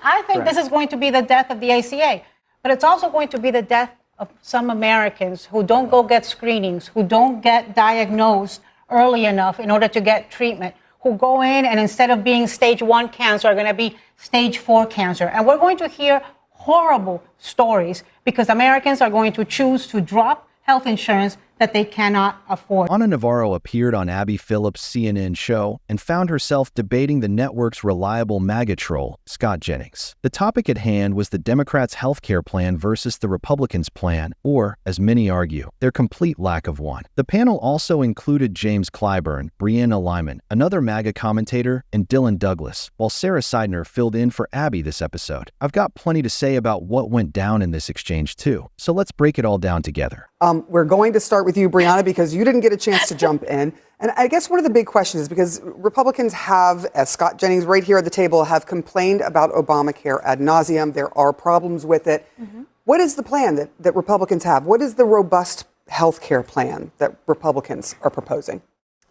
I think this is going to be the death of the ACA, but it's also going to be the death of some Americans who don't go get screenings, who don't get diagnosed early enough in order to get treatment, who go in and instead of being stage 1 cancer are going to be stage 4 cancer. And we're going to hear horrible stories because Americans are going to choose to drop health insurance that they cannot afford. AnaNavarro appeared on Abby Phillips' CNN show and found herself debating the network's reliable MAGA troll, ScottJennings. The topic at hand was the Democrats' healthcare plan versus the Republicans' plan, or, as many argue, their complete lack of one. The panel also included James Clyburn, Brianna Lyman, another MAGA commentator, and Dylan Douglas, while Sarah Seidner filled in for Abby this episode. I've got plenty to say about what went down in this exchange too, so let's break it all down together. We're going to start with you, Brianna, because you didn't get a chance to jump in. And I guess one of the big questions is because Republicans have, as ScottJennings right here at the table, have complained about Obamacare ad nauseum. There are problems with it. What is the plan that Republicans have? What is the robust health care plan that Republicans are proposing?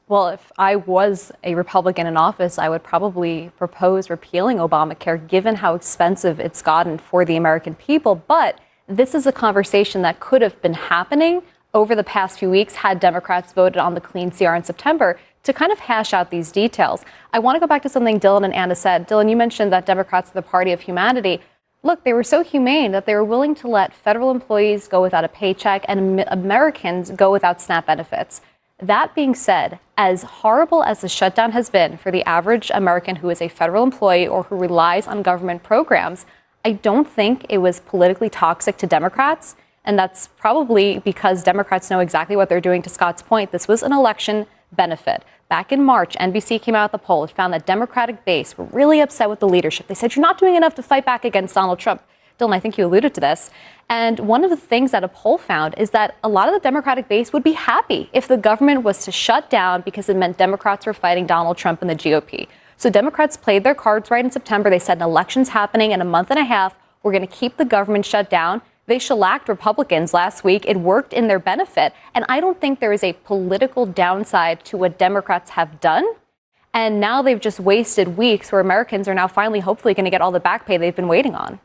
Well, if I was a Republican in office, I would probably propose repealing Obamacare, given how expensive it's gotten for the American people. But this is a conversation that could have been happening over the past few weeks had Democrats voted on the clean CR in September to kind of hash out these details. I want to go back to something Dylan and Anna said. Dylan, you mentioned that Democrats are the party of humanity. Look, they were so humane that they were willing to let federal employees go without a paycheck and Americans go without SNAP benefits. That being said, as horrible as the shutdown has been for the average American who is a federal employee or who relies on government programs, I don't think it was politically toxic to Democrats. And that's probably because Democrats know exactly what they're doing. To Scott's point, this was an election benefit. Back in March, NBC came out with a poll. It found that Democratic base were really upset with the leadership. They said, you're not doing enough to fight back against Donald Trump. Dylan, I think you alluded to this. And one of the things that a poll found is that a lot of the Democratic base would be happy if the government was to shut down because it meant Democrats were fighting Donald Trump and the GOP. So Democrats played their cards right in September. They said an election's happening in a month and a half. We're going to keep the government shut down. They shellacked Republicans last week. It worked in their benefit. And I don't think there is a political downside to what Democrats have done. And now they've just wasted weeks where Americans are now finally, hopefully, going to get all the back pay they've been waiting on.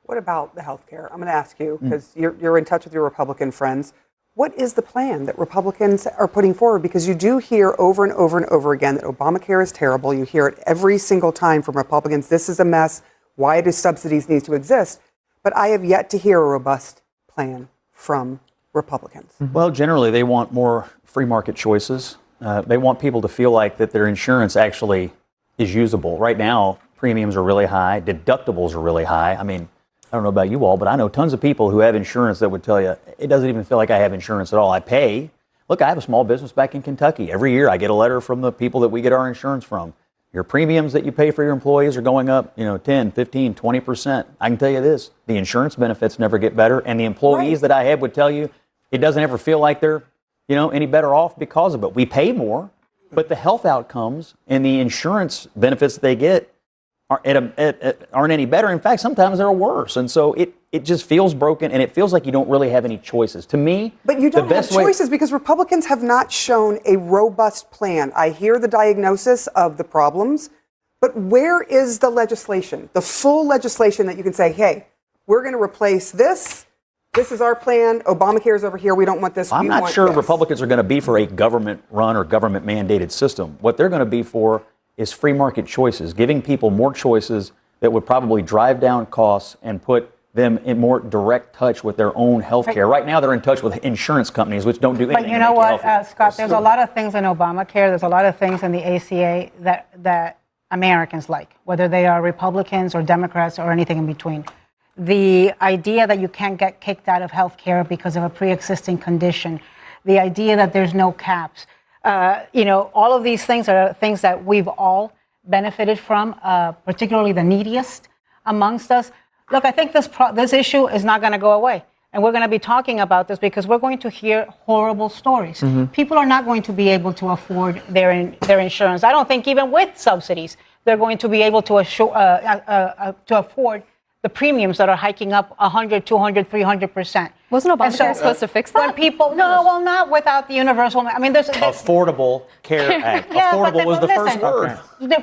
What about the health care? I'm going to ask you, because you're in touch with your Republican friends. What is the plan that Republicans are putting forward? Because you do hear over and over and over again that Obamacare is terrible. You hear it every single time from Republicans. This is a mess. Why do subsidies need to exist? But I have yet to hear a robust plan from Republicans. Well, generally, they want more free market choices. They want people to feel like that their insurance actually is usable. Right now, premiums are really high. Deductibles are really high. I mean, I don't know about you all, but I know tons of people who have insurance that would tell you, it doesn't even feel like I have insurance at all. I pay. Look, I have a small business back in Kentucky. Every year I get a letter from the people that we get our insurance from. Your premiums that you pay for your employees are going up, 10, 15, 20%. I can tell you this, the insurance benefits never get better. And the employees that I have would tell you, it doesn't ever feel like they're, any better off because of it. We pay more, but the health outcomes and the insurance benefits that they get aren't any better. In fact, sometimes they're worse. And so it just feels broken, and it feels like you don't really have any choices. To me, but you don't have choices because Republicans have not shown a robust plan. I hear the diagnosis of the problems, but where is the legislation, the full legislation that you can say, hey, we're going to replace this. This is our plan. Obamacare is over here. We don't want this. I'm not sure Republicans are going to be for a government-run or government-mandated system. What they're going to be for is free market choices, giving people more choices that would probably drive down costs and put them in more direct touch with their own health care. Right now, they're in touch with insurance companies, which don't do anything. But you know what, Scott, there's a lot of things in Obamacare, there's a lot of things in the ACA that Americans like, whether they are Republicans or Democrats or anything in between. The idea that you can't get kicked out of health care because of a pre-existing condition, the idea that there's no caps, all of these things are things that we've all benefited from, particularly the neediest amongst us. Look, I think this issue is not going to go away. And we're going to be talking about this because we're going to hear horrible stories. People are not going to be able to afford their insurance. I don't think even with subsidies, they're going to be able to afford the premiums that are hiking up 100, 200, 300%. Wasn't And Obamacare supposed to fix that? When people, no, well, not without the universal, I mean, there's Affordable Care Act. Yeah, Affordable was the listen, first word. The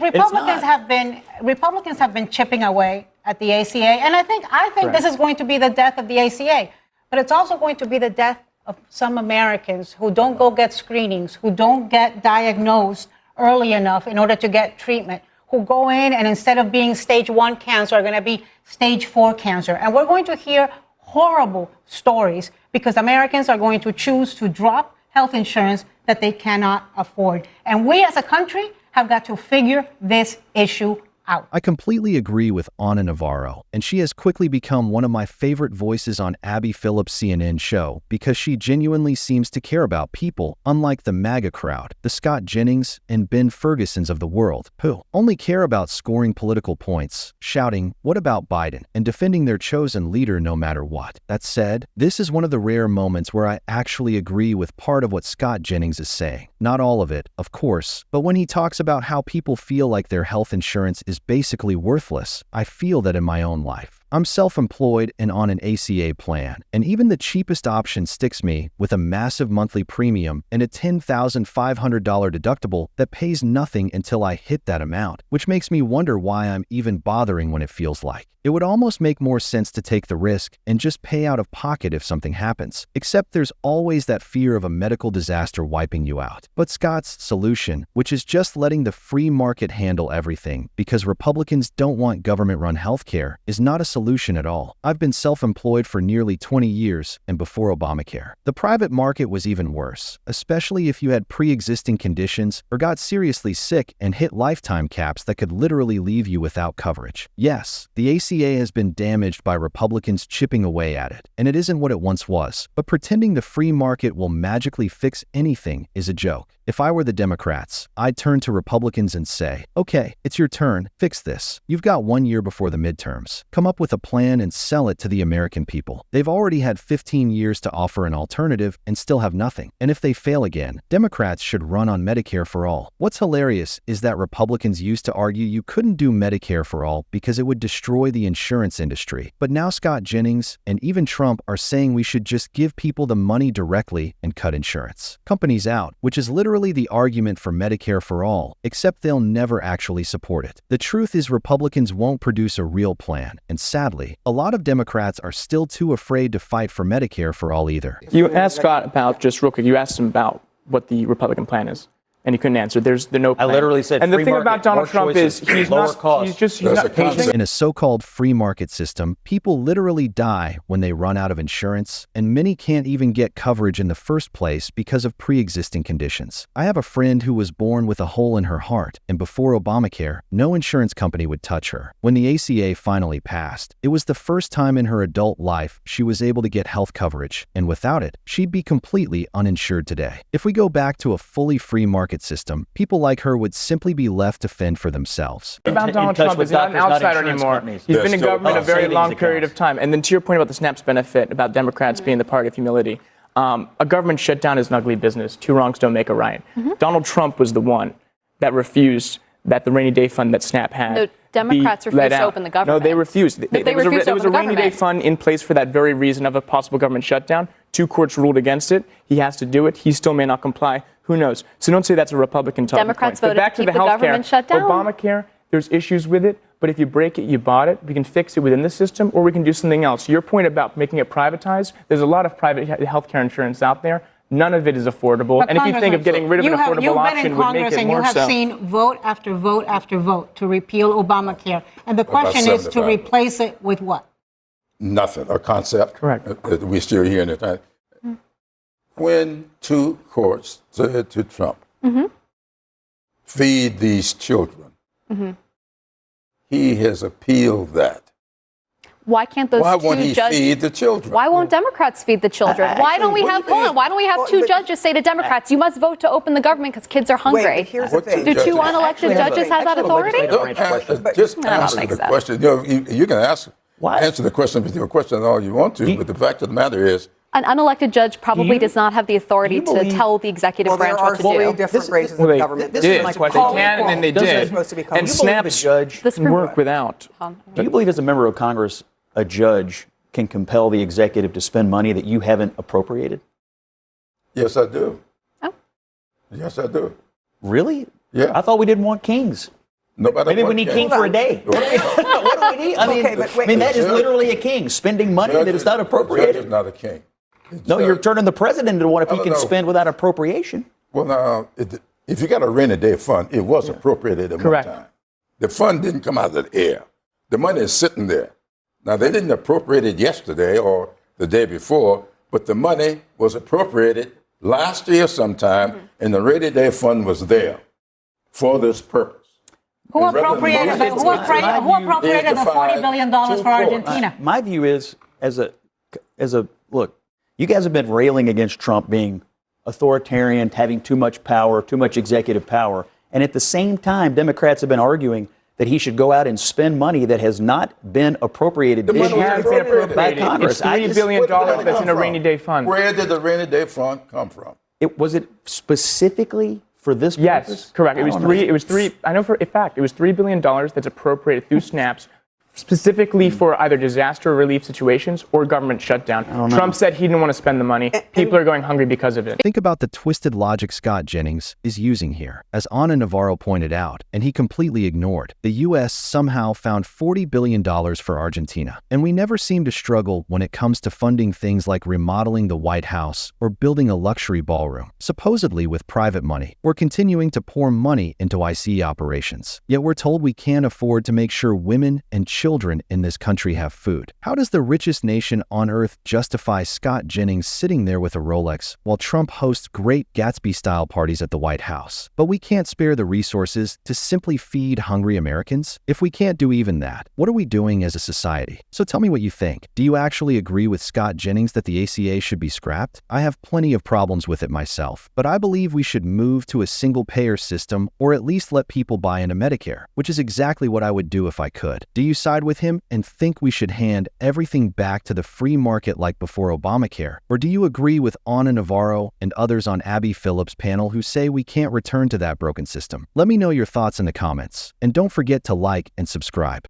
Republicans have been chipping away at the ACA, and I think this is going to be the death of the ACA, but it's also going to be the death of some Americans who don't go get screenings, who don't get diagnosed early enough in order to get treatment, who go in and instead of being stage 1 cancer are going to be stage 4 cancer. And we're going to hear horrible stories because Americans are going to choose to drop health insurance that they cannot afford. And we as a country have got to figure this issue out. I completely agree with AnaNavarro, and she has quickly become one of my favorite voices on Abby Phillips' CNN show because she genuinely seems to care about people, unlike the MAGA crowd, the ScottJennings and Ben Fergusons of the world, who only care about scoring political points, shouting, "What about Biden?" and defending their chosen leader no matter what. That said, this is one of the rare moments where I actually agree with part of what ScottJennings is saying. Not all of it, of course, but when he talks about how people feel like their health insurance is basically worthless, I feel that in my own life. I'm self-employed and on an ACA plan, and even the cheapest option sticks me with a massive monthly premium and a $10,500 deductible that pays nothing until I hit that amount, which makes me wonder why I'm even bothering when it feels like. It would almost make more sense to take the risk and just pay out of pocket if something happens, except there's always that fear of a medical disaster wiping you out. But Scott's solution, which is just letting the free market handle everything because Republicans don't want government-run healthcare, is not a solution at all. I've been self-employed for nearly 20 years and before Obamacare. The private market was even worse, especially if you had pre-existing conditions or got seriously sick and hit lifetime caps that could literally leave you without coverage. Yes, the ACA has been damaged by Republicans chipping away at it, and it isn't what it once was, but pretending the free market will magically fix anything is a joke. If I were the Democrats, I'd turn to Republicans and say, okay, it's your turn, fix this. You've got 1 year before the midterms. Come up with a plan and sell it to the American people. They've already had 15 years to offer an alternative and still have nothing. And if they fail again, Democrats should run on Medicare for all. What's hilarious is that Republicans used to argue you couldn't do Medicare for all because it would destroy the insurance industry. But now ScottJennings and even Trump are saying we should just give people the money directly and cut insurance companies out, which is literally the argument for Medicare for all, except they'll never actually support it. The truth is Republicans won't produce a real plan, and sadly, a lot of Democrats are still too afraid to fight for Medicare for all either. You asked Scott about, just real quick, you asked him about what the Republican plan is. And he couldn't answer. There's no plan. I literally said and the free thing market, about Donald more Trump choices, is he's lower not, cost. he's not patient. In a so-called free market system, people literally die when they run out of insurance, and many can't even get coverage in the first place because of pre-existing conditions. I have a friend who was born with a hole in her heart, and before Obamacare, no insurance company would touch her. When the ACA finally passed, it was the first time in her adult life she was able to get health coverage, and without it, she'd be completely uninsured today. If we go back to a fully free market system, people like her would simply be left to fend for themselves. About Donald Trump is not an outsider anymore. He's been in government a very long period of time. And then to your point about the SNAP's benefit, about Democrats being the party of humility, a government shutdown is an ugly business. Two wrongs don't make a right. Donald Trump was the one that refused that the rainy day fund that SNAP had. The Democrats refused to open the government. No, they refused. There was a rainy day fund in place for that very reason of a possible government shutdown. Two courts ruled against it. He has to do it. He still may not comply. Who knows? So don't say that's a Republican talking Democrats point. voted to keep the government shut down. Obamacare, there's issues with it, but if you break it, you bought it. We can fix it within the system, or we can do something else. Your point about making it privatized, there's a lot of private healthcare insurance out there. None of it is affordable. But and if you think of getting rid of an affordable option would make it more so. You've been in Congress and you have seen vote after vote after vote to repeal Obamacare. And the question is to replace it with what? Nothing, a concept. Correct. We're still hearing it. When two courts said to Trump, feed these children, he has appealed that. Why can't those Why two won't he judges feed the children? Why won't Democrats feed the children? Why don't we have two judges say to Democrats, you must vote to open the government because kids are hungry? Wait, here's the thing. Do two unelected judges have that authority? Just answer the question. You can answer the question with your question all you want to, but the fact of the matter is, An unelected judge probably you- does not have the authority to believe- tell the executive Well, there branch are what to three do. different branches Well, of they government. this did. is my They question. can and then they Does it did. supposed to be And called? You believe a snaps judge? The Supreme work Court. without. Do you believe as a member of Congress, a judge can compel the executive to spend money that you haven't appropriated? Yes, I do. Oh. Yes, I do. Really? Yeah. I thought we didn't want kings. Nobody Maybe we wants need king. king for a day. What do we need? I mean, Okay, but wait. that is Judge- literally a king spending money Judge that is not Judge is appropriated. not a king. No, Judge- you're turning the president into one if I he don't can know. spend without appropriation. Well, now, if you got a rainy day fund, it was appropriated at Correct. one time. The fund didn't come out of the air. The money is sitting there. Now, they didn't appropriate it yesterday or the day before, but the money was appropriated last year sometime, and the rainy day fund was there for this purpose. Who And rather than appropriated, use the, it who to appropriated, who appropriated the $40 billion for court. Argentina? My view is, as a look, you guys have been railing against Trump being authoritarian, having too much power, too much executive power, and at the same time, Democrats have been arguing that he should go out and spend money that has not been appropriated The this money was year Yeah, it's inappropriated. by Congress. It's $3 billion Where did the money that's come in a from? rainy day fund. Where did the rainy day fund come from? Was it specifically for this purpose? Yes, correct. It was I don't know. three. It was three. I know for a fact it was $3 billion that's appropriated through snaps, specifically for either disaster relief situations or government shutdown. Trump said he didn't want to spend the money. People are going hungry because of it. Think about the twisted logic Scott Jennings is using here. As AnaNavarro pointed out, and he completely ignored, the U.S. somehow found $40 billion for Argentina. And we never seem to struggle when it comes to funding things like remodeling the White House or building a luxury ballroom, supposedly with private money. We're continuing to pour money into IC operations. Yet we're told we can't afford to make sure women and children in this country have food. How does the richest nation on earth justify Scott Jennings sitting there with a Rolex while Trump hosts great Gatsby-style parties at the White House? But we can't spare the resources to simply feed hungry Americans? If we can't do even that, what are we doing as a society? So tell me what you think. Do you actually agree with Scott Jennings that the ACA should be scrapped? I have plenty of problems with it myself, but I believe we should move to a single-payer system or at least let people buy into Medicare, which is exactly what I would do if I could. Do you side with him and think we should hand everything back to the free market like before Obamacare? Or do you agree with AnaNavarro and others on Abby Phillips' panel who say we can't return to that broken system? Let me know your thoughts in the comments, and don't forget to like and subscribe.